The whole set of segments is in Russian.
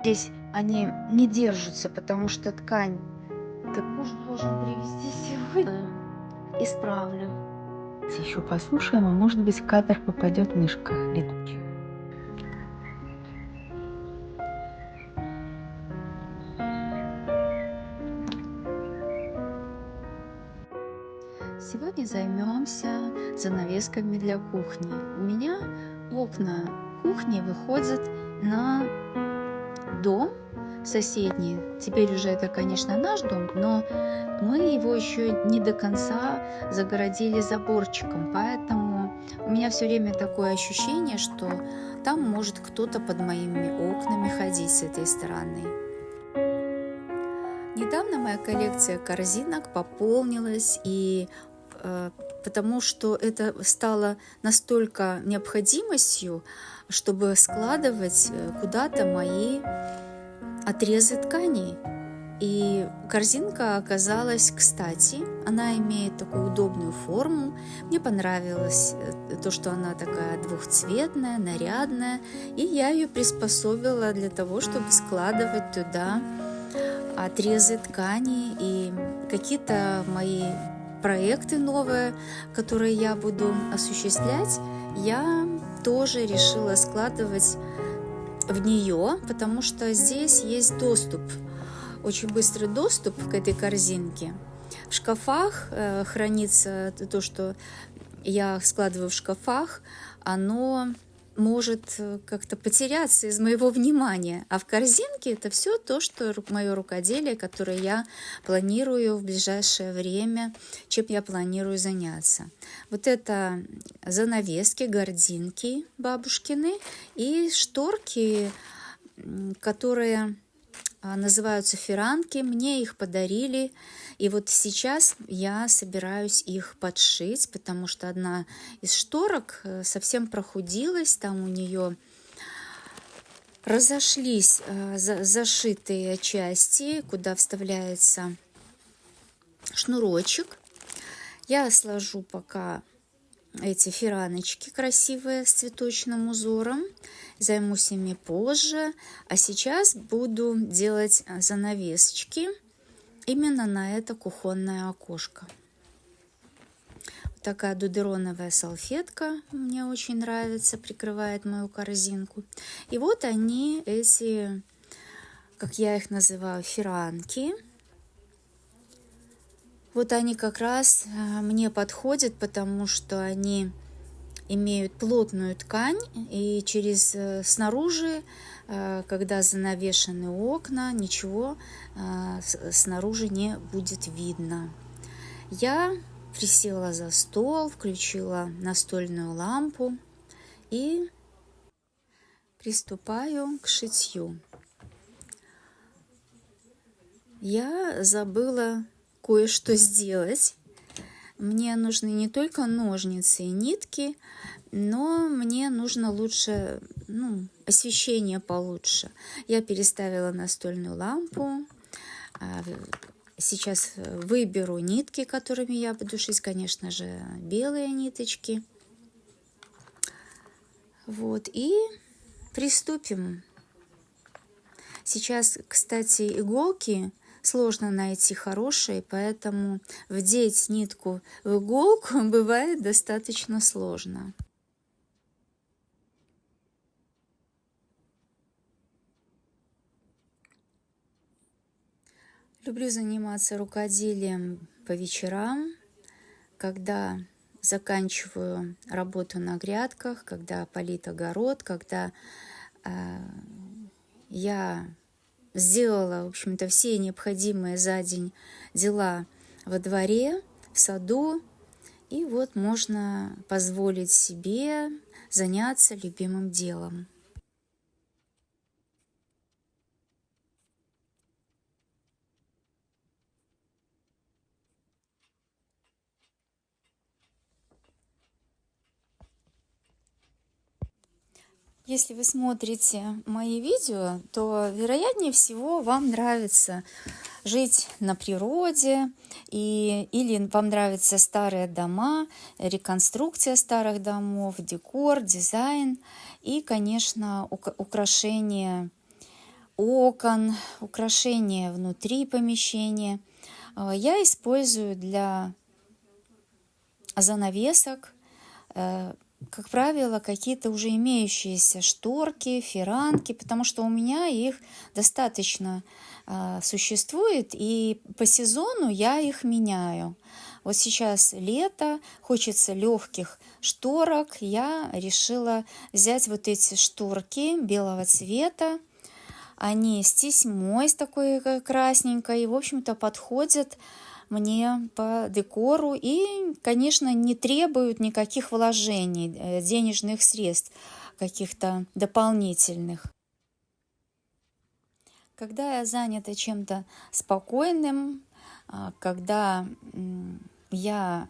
Здесь они не держатся, потому что ткань. Так муж должен привезти сегодня. Исправлю. Еще послушаем, а может быть в кадр попадет мышка летучая. Сегодня займемся занавесками для кухни. У меня окна кухни выходят на дом соседний. Теперь уже это, конечно, наш дом, но мы его еще не до конца загородили заборчиком, поэтому у меня все время такое ощущение, что там может кто-то под моими окнами ходить с этой стороны. Недавно моя коллекция корзинок пополнилась, и потому что это стало настолько необходимостью, чтобы складывать куда-то мои отрезы тканей. И корзинка оказалась кстати. Она имеет такую удобную форму. Мне понравилось то, что она такая двухцветная, нарядная. И я ее приспособила для того, чтобы складывать туда отрезы тканей и какие-то мои проекты новые, которые я буду осуществлять, я тоже решила складывать в нее, потому что здесь есть доступ, очень быстрый доступ к этой корзинке. В шкафах хранится то, что я складываю в шкафах, оно может как-то потеряться из моего внимания. А в корзинке это все то, что мое рукоделие, которое я планирую в ближайшее время, чем я планирую заняться. Вот это занавески, гардинки бабушкины и шторки, которые называются фиранки. Мне их подарили. И вот сейчас я собираюсь их подшить, потому что одна из шторок совсем прохудилась, там у нее разошлись зашитые части, куда вставляется шнурочек. Я сложу пока эти фираночки красивые с цветочным узором, займусь ими позже, а сейчас буду делать занавесочки именно на это кухонное окошко. Вот такая дудероновая салфетка мне очень нравится, прикрывает мою корзинку. И вот они, эти, как я их называю, фиранки. Вот они как раз мне подходят, потому что они имеют плотную ткань, и через снаружи, когда занавешены окна, ничего снаружи не будет видно. Я присела за стол, включила настольную лампу и приступаю к шитью. Я забыла кое-что сделать. Мне нужны не только ножницы и нитки, но мне нужно лучше, освещение получше. Я переставила настольную лампу. Сейчас выберу нитки, которыми я буду шить, конечно же, белые ниточки. Вот, и приступим. Сейчас, кстати, иголки сложно найти хорошие, поэтому вдеть нитку в иголку бывает достаточно сложно. Люблю заниматься рукоделием по вечерам, когда заканчиваю работу на грядках, когда полит огород, когда я сделала, в общем-то, все необходимые за день дела во дворе, в саду, и вот можно позволить себе заняться любимым делом. Если вы смотрите мои видео, то, вероятнее всего, вам нравится жить на природе, или вам нравятся старые дома, реконструкция старых домов, декор, дизайн и, конечно, украшение окон, украшения внутри помещения. Я использую для занавесок, как правило, какие-то уже имеющиеся шторки, фиранки, потому что у меня их достаточно существует, и по сезону я их меняю. Вот сейчас лето, хочется легких шторок, я решила взять вот эти шторки белого цвета. Они с тесьмой, с такой красненькой, и, в общем-то, подходят мне по декору и, конечно, не требуют никаких вложений, денежных средств каких-то дополнительных. Когда я занята чем-то спокойным, когда я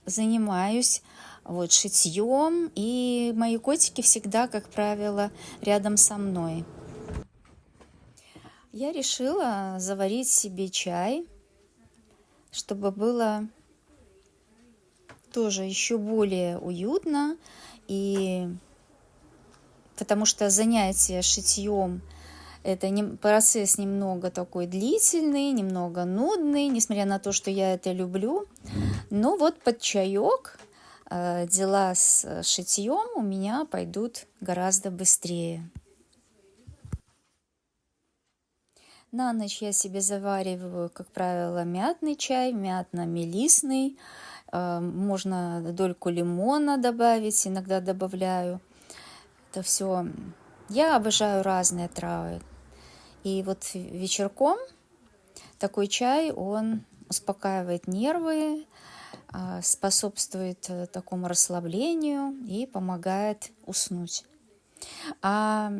занимаюсь вот шитьем, и мои котики всегда, как правило, рядом со мной. Я решила заварить себе чай, чтобы было тоже еще более уютно, и потому что занятие шитьем это процесс немного такой длительный, немного нудный, несмотря на то, что я это люблю. Но вот под чаек дела с шитьем у меня пойдут гораздо быстрее. На ночь я себе завариваю, как правило, мятный чай, мятно-мелисный. Можно дольку лимона добавить, иногда добавляю. Это все. Я обожаю разные травы. И вот вечерком такой чай, он успокаивает нервы, способствует такому расслаблению и помогает уснуть. А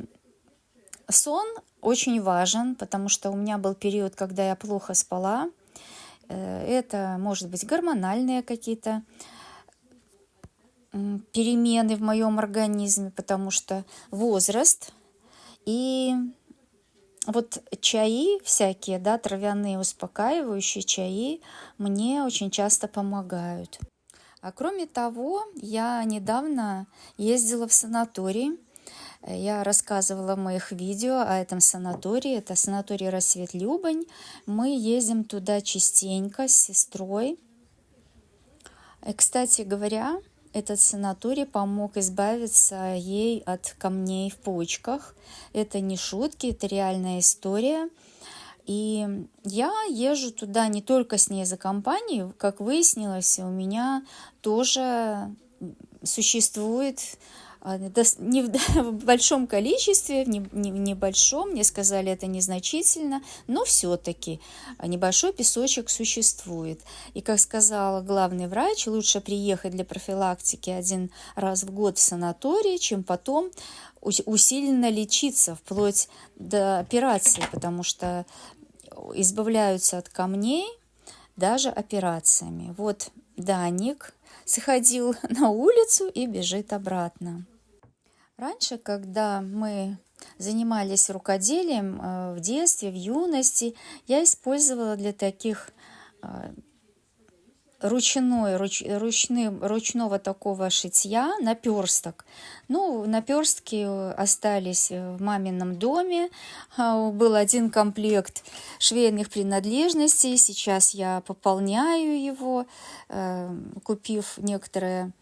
сон очень важен, потому что у меня был период, когда я плохо спала. Это, может быть, гормональные какие-то перемены в моем организме, потому что возраст. И вот чаи всякие, да, травяные успокаивающие чаи мне очень часто помогают. А кроме того, я недавно ездила в санаторий. Я рассказывала в моих видео о этом санатории. Это санаторий «Рассвет Любань». Мы ездим туда частенько с сестрой. И, кстати говоря, этот санаторий помог избавиться ей от камней в почках. Это не шутки, это реальная история. И я езжу туда не только с ней за компанией. Как выяснилось, у меня тоже существует не в большом количестве, в небольшом, мне сказали, это незначительно, но все-таки небольшой песочек существует. И, как сказала главный врач, лучше приехать для профилактики 1 раз в год в санаторий, чем потом усиленно лечиться вплоть до операции, потому что избавляются от камней даже операциями. Вот Даник сходил на улицу и бежит обратно. Раньше, когда мы занимались рукоделием в детстве, в юности, я использовала для таких ручного такого шитья наперсток. Ну, наперстки остались в мамином доме. Был 1 комплект швейных принадлежностей. Сейчас я пополняю его, купив некоторые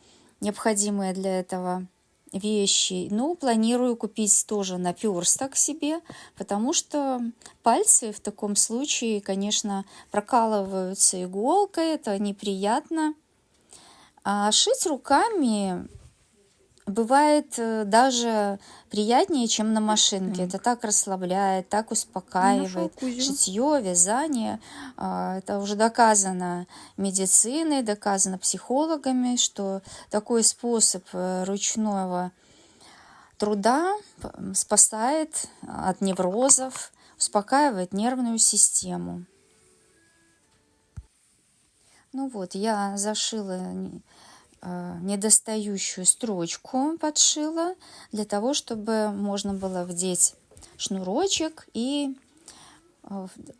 необходимые для этого вещи. Ну, планирую купить тоже наперсток себе, потому что пальцы в таком случае, конечно, прокалываются иголкой, это неприятно. А шить руками бывает даже приятнее, чем на машинке. Это так расслабляет, так успокаивает. Шитье, вязание. Это уже доказано медициной, доказано психологами, что такой способ ручного труда спасает от неврозов, успокаивает нервную систему. Ну вот, я зашила недостающую строчку, подшила, для того, чтобы можно было вдеть шнурочек. И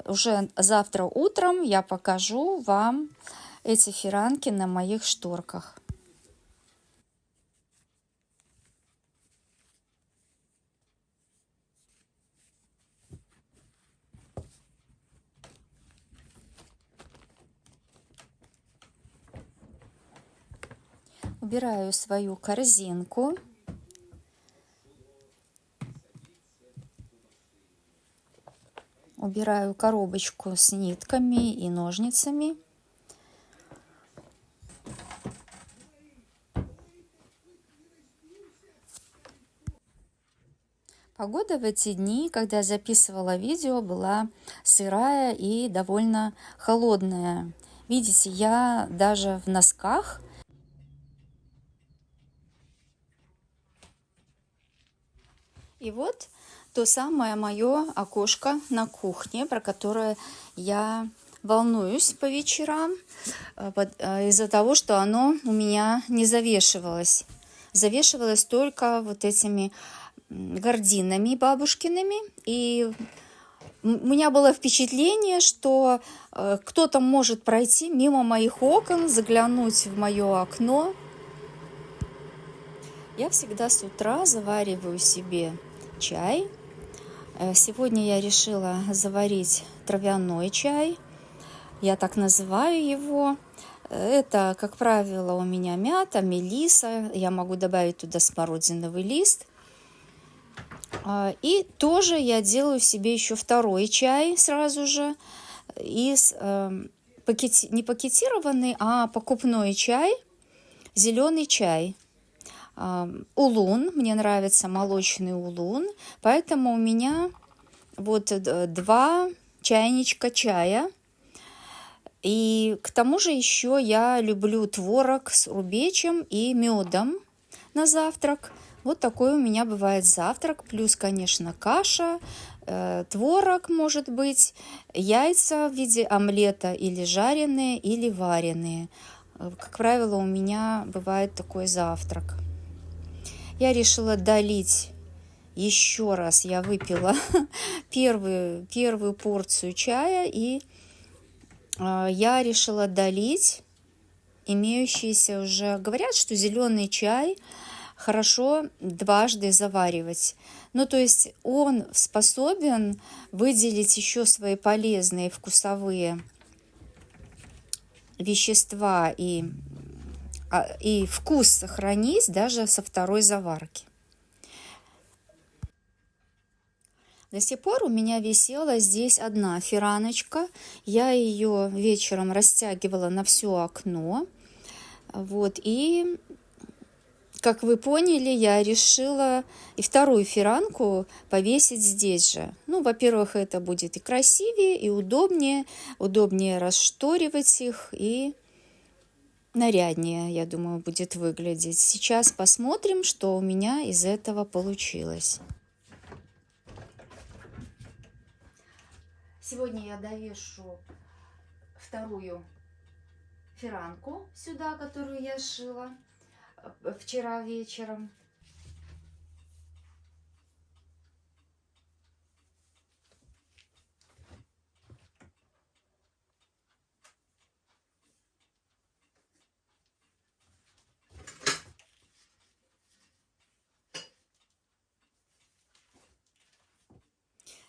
уже завтра утром я покажу вам эти фиранки на моих шторках. Убираю свою корзинку. Убираю коробочку с нитками и ножницами. Погода в эти дни, когда я записывала видео, была сырая и довольно холодная. Видите, я даже в носках. И вот то самое мое окошко на кухне, про которое я волнуюсь по вечерам из-за того, что оно у меня не завешивалось. Завешивалось только вот этими гардинами бабушкиными. И у меня было впечатление, что кто-то может пройти мимо моих окон, заглянуть в мое окно. Я всегда с утра завариваю себе чай. Сегодня я решила заварить травяной чай. Я так называю его. Это, как правило, у меня мята, мелиса. Я могу добавить туда смородиновый лист. И тоже я делаю себе еще второй чай сразу же. Из не пакетированный, а покупной чай. Зеленый чай. Улун, мне нравится молочный улун, поэтому у меня вот 2 чайничка чая. И к тому же еще я люблю творог с рубечем и медом на завтрак. Вот такой у меня бывает завтрак, плюс, конечно, каша, творог может быть, яйца в виде омлета или жареные, или вареные. Как правило, у меня бывает такой завтрак. Я решила долить еще раз. Я выпила первую порцию чая, и я решила долить имеющиеся уже. Говорят, что зеленый чай хорошо дважды заваривать. Ну, то есть он способен выделить еще свои полезные вкусовые вещества и вкус сохранить даже со второй заварки. До сих пор у меня висела здесь одна фираночка. Я ее вечером растягивала на все окно. Вот, и, как вы поняли, я решила и вторую фиранку повесить здесь же. Ну, во-первых, это будет и красивее, и удобнее расшторивать их, и наряднее, я думаю, будет выглядеть. Сейчас посмотрим, что у меня из этого получилось. Сегодня я довешу вторую фиранку сюда, которую я шила вчера вечером.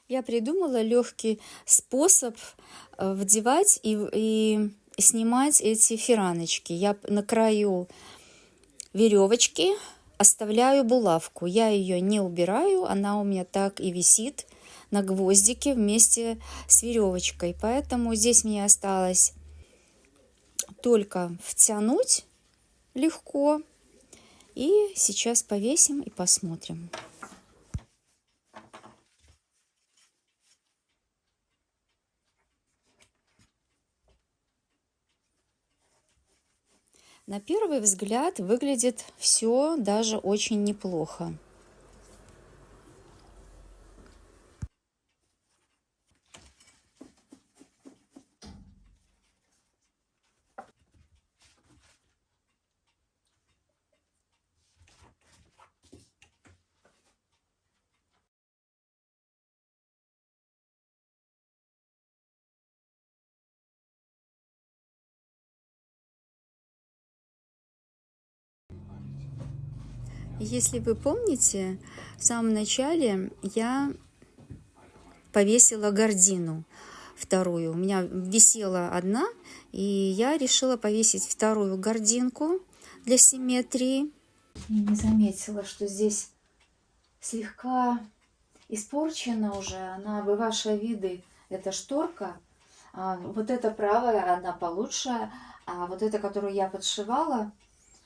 Я придумала легкий способ вдевать и снимать эти фираночки. Я на краю веревочки оставляю булавку. Я ее не убираю, она у меня так и висит на гвоздике вместе с веревочкой. Поэтому здесь мне осталось только втянуть легко. И сейчас повесим и посмотрим. На первый взгляд выглядит все даже очень неплохо. Если вы помните, в самом начале я повесила гардину вторую. У меня висела одна, и я решила повесить вторую гардинку для симметрии. Я не заметила, что здесь слегка испорчена уже. Она, бывавшая виды, эта шторка. Вот эта правая, она получше. А вот эта, которую я подшивала,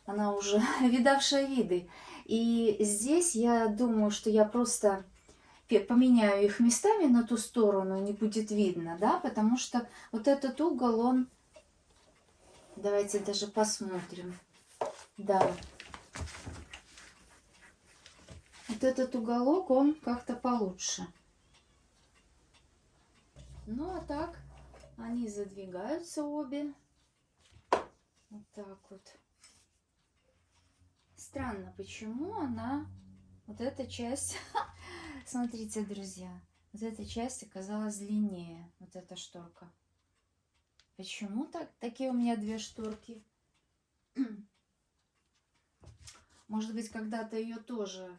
она уже видавшая виды. И здесь я думаю, что я просто поменяю их местами на ту сторону, не будет видно, да, потому что вот этот угол, он, давайте даже посмотрим, да, вот этот уголок, он как-то получше. Ну, а так, они задвигаются обе, вот так вот. Странно, почему она, вот эта часть, смотрите, друзья, вот эта часть оказалась длиннее, вот эта шторка. Почему так? Такие у меня две шторки. Может быть, когда-то ее тоже,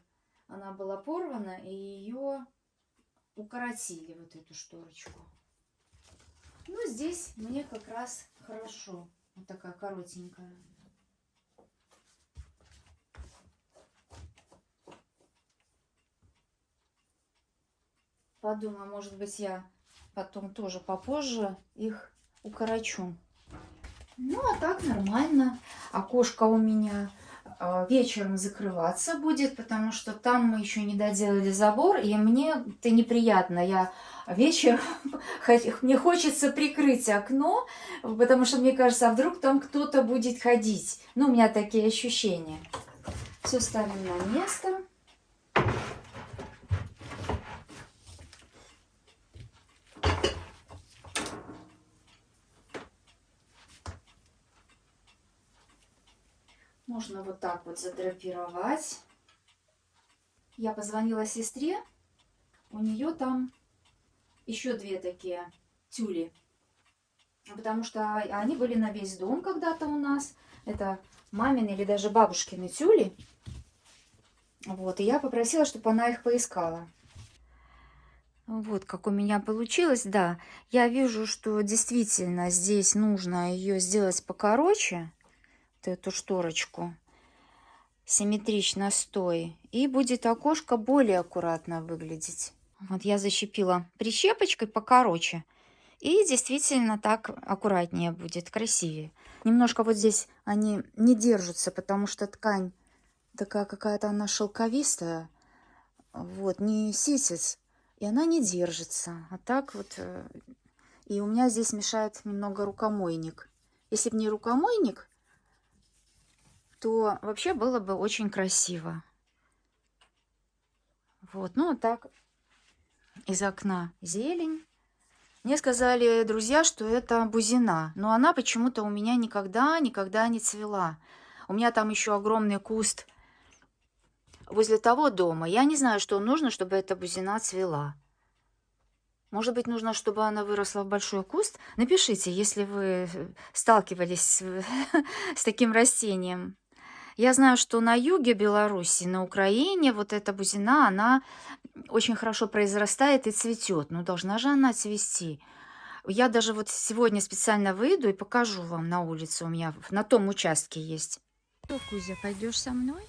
она была порвана, и ее укоротили, вот эту шторочку. Ну, здесь мне как раз хорошо. Вот такая коротенькая. Подумаю, может быть, я потом тоже попозже их укорочу. Ну, а так нормально. Окошко у меня вечером закрываться будет, потому что там мы еще не доделали забор, и мне это неприятно. Я вечером, мне хочется прикрыть окно, потому что мне кажется, а вдруг там кто-то будет ходить. Ну, у меня такие ощущения. Все ставим на место. Можно вот так вот задрапировать. Я позвонила сестре, у нее там еще две такие тюли, потому что они были на весь дом когда-то у нас. Это мамины или даже бабушкины тюли. Вот, и я попросила, чтобы она их поискала. Вот как у меня получилось, да. Я вижу, что действительно здесь нужно ее сделать покороче, вот эту шторочку, симметрично стой, и будет окошко более аккуратно выглядеть. Вот я защепила прищепочкой покороче. И действительно так аккуратнее будет, красивее. Немножко вот здесь они не держатся, потому что ткань такая какая-то, она шелковистая. Вот, не ситец. И она не держится. А так вот. И у меня здесь мешает немного рукомойник. Если бы не рукомойник, то вообще было бы очень красиво. Вот, ну а так из окна зелень. Мне сказали друзья, что это бузина, но она почему-то у меня никогда не цвела. У меня там еще огромный куст возле того дома. Я не знаю, что нужно, чтобы эта бузина цвела. Может быть, нужно, чтобы она выросла в большой куст? Напишите, если вы сталкивались с таким растением. Я знаю, что на юге Беларуси, на Украине, вот эта бузина, она очень хорошо произрастает и цветет. Ну, должна же она цвести. Я даже вот сегодня специально выйду и покажу вам на улице. У меня на том участке есть. Что, Кузя, пойдешь со мной?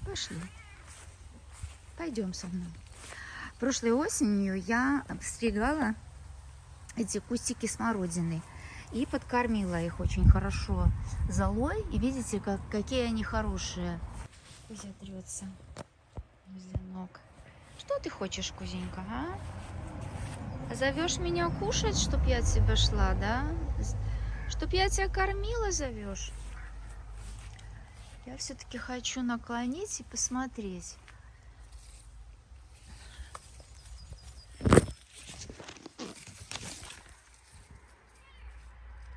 Пошли. Пойдем со мной. Прошлой осенью я стригала эти кустики смородины и подкормила их очень хорошо золой. И видите, какие они хорошие. Кузя трется возле ног. Что ты хочешь, Кузенька, а? Зовешь меня кушать, чтоб я от тебя шла, да? Чтоб я тебя кормила, зовешь? Я все-таки хочу наклонить и посмотреть.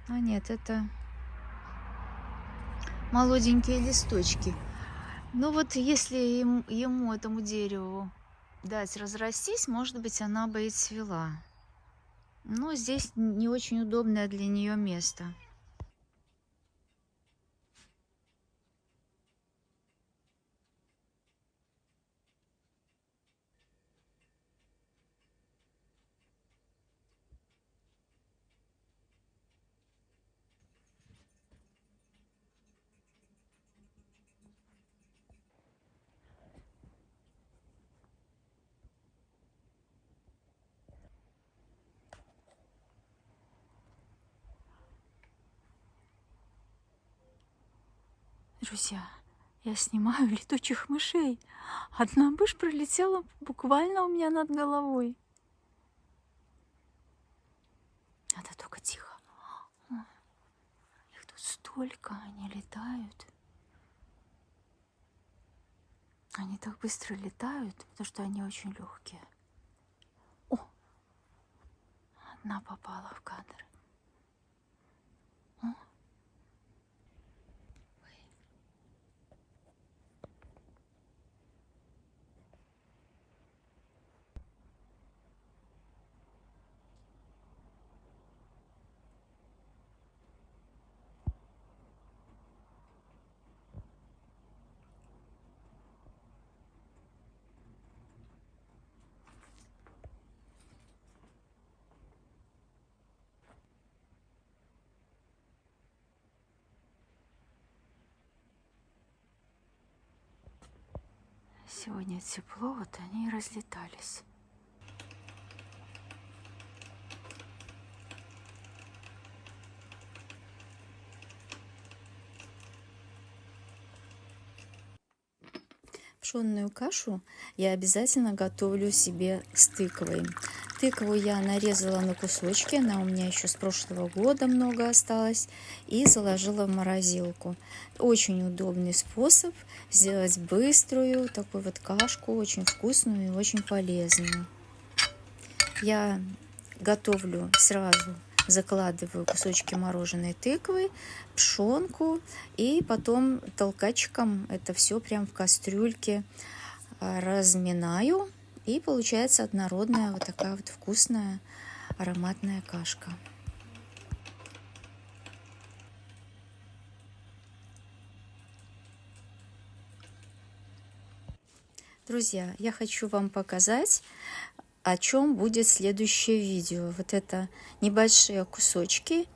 А нет, это молоденькие листочки. Ну вот если ему этому дереву дать разрастись, может быть, она бы и цвела. Но здесь не очень удобное для нее место. Друзья, я снимаю летучих мышей. Одна мышь пролетела буквально у меня над головой. Надо только тихо. Их тут столько, они летают. Они так быстро летают, потому что они очень легкие. О, одна попала в кадр. О. Сегодня тепло, вот они и разлетались. Пшенную кашу я обязательно готовлю себе с тыквой. Тыкву я нарезала на кусочки, она у меня еще с прошлого года много осталось, и заложила в морозилку. Очень удобный способ сделать быструю такую вот кашку, очень вкусную и очень полезную. Я готовлю сразу, закладываю кусочки мороженой тыквы, пшенку, и потом толкачиком это все прям в кастрюльке разминаю, и получается однородная вот такая вот вкусная ароматная кашка. Друзья, я хочу вам показать, о чем будет следующее видео. Вот это небольшие кусочки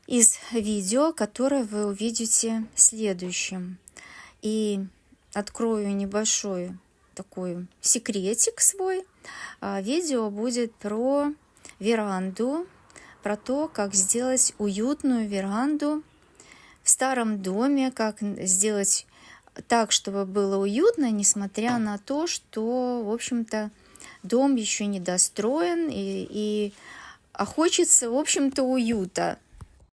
из видео, которое вы увидите следующим. И открою небольшой такой секретик свой. Видео будет про веранду, про то, как сделать уютную веранду в старом доме, как сделать так, чтобы было уютно, несмотря на то, что, в общем-то, дом еще не достроен, а хочется, в общем-то, уюта.